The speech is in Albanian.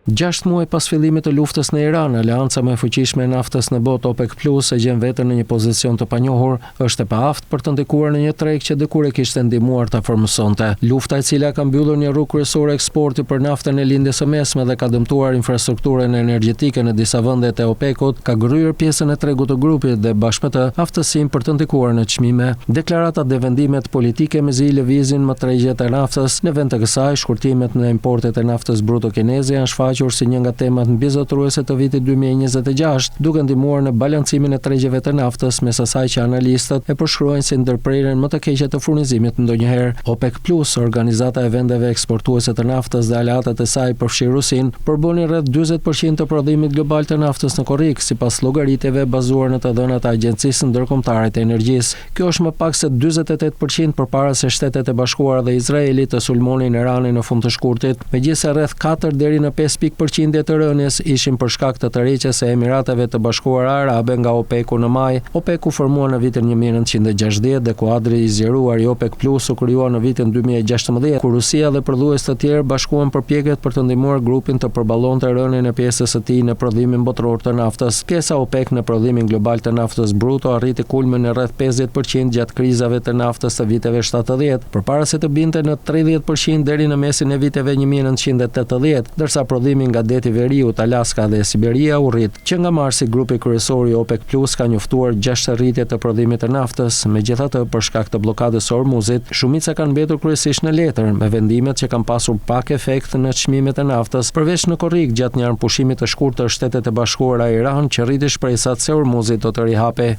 6 muaj pas fillimit të luftës në Iran, aleanca më e fuqishme e naftës në botë OPEC Plus e gjen veten në një pozicion të panjohur, është e paaftë për të ndikuar në një treg që dikur e kishte ndihmuar ta formësonte. Lufta e cila ka mbyllur një rrugë kryesore eksporti për naftën e lindjes së mesme dhe ka dëmtuar infrastrukturën energjetike në disa vende të OPEC-ut, ka gryer pjesën e tregut të grupit dhe bashkë me të aftësinë për të ndikuar në çmime. Deklaratat dhe vendimet politike mezi lëvizin më tregjet e naftës. Në vend të kësaj, shkurtimet në importet e naftës bruto kineze janë shfaqur si një nga temat mbizotruese të vitit 2026, duke ndihmuar në balancimin e tregjeve të naftës, mes asaj që analistët e përshkruajnë si ndërprerjen më të keqe të furnizimit ndonjëherë. OPEC Plus, organizata e vendeve eksportuese të naftës dhe aleatët e saj përfshi Rusinë, përbonin rreth 40% të prodhimit global të naftës në korrik, sipas llogaritjeve bazuar në të dhënat e Agjencisë Ndërkombëtare të Energjisë. Kjo është më pak se 48% përpara se Shtetet e Bashkuara dhe Izraeli të sulmonin Iranin në fund të shkurtit, megjithëse rreth 4 deri në 5% të rënies ishin për shkak të tërheqjes së Emirateve të Bashkuara Arabe nga OPEC-u në maj. OPEC-u formua në vitin 1960 dhe kuadri i zgjeruar i OPEC Plus u krijua në vitin 2016, kur Rusia dhe prodhues të tjerë bashkuan përpjekjet për të ndihmuar grupin të përballonte rënien e pjesës së tij në prodhimin botror të naftës. Pjesa OPEC në prodhimin global të naftës bruto arriti kulmin në rreth 50% gjatë krizave të naftës të viteve 70, përpara se të binte në 30% deri në mesin e viteve 1980, ndërsa prodhimi nga deti veriut, Alaska dhe Siberia u rrit. Që nga marsi, grupi kryesor i OPEC Plus ka njoftuar 6 rritje të prodhimit të naftës. Megjithatë, për shkak të bllokadës së Hormuzit, shumica kanë mbetur kryesisht në letër, me vendimet që kanë pasur pak efekt në çmimet e naftës, përveç në korrik gjatë një pushimi të shkurtër Shtetet e Bashkuara e Iran që rriti shpresat se Hormuzi do të rihape.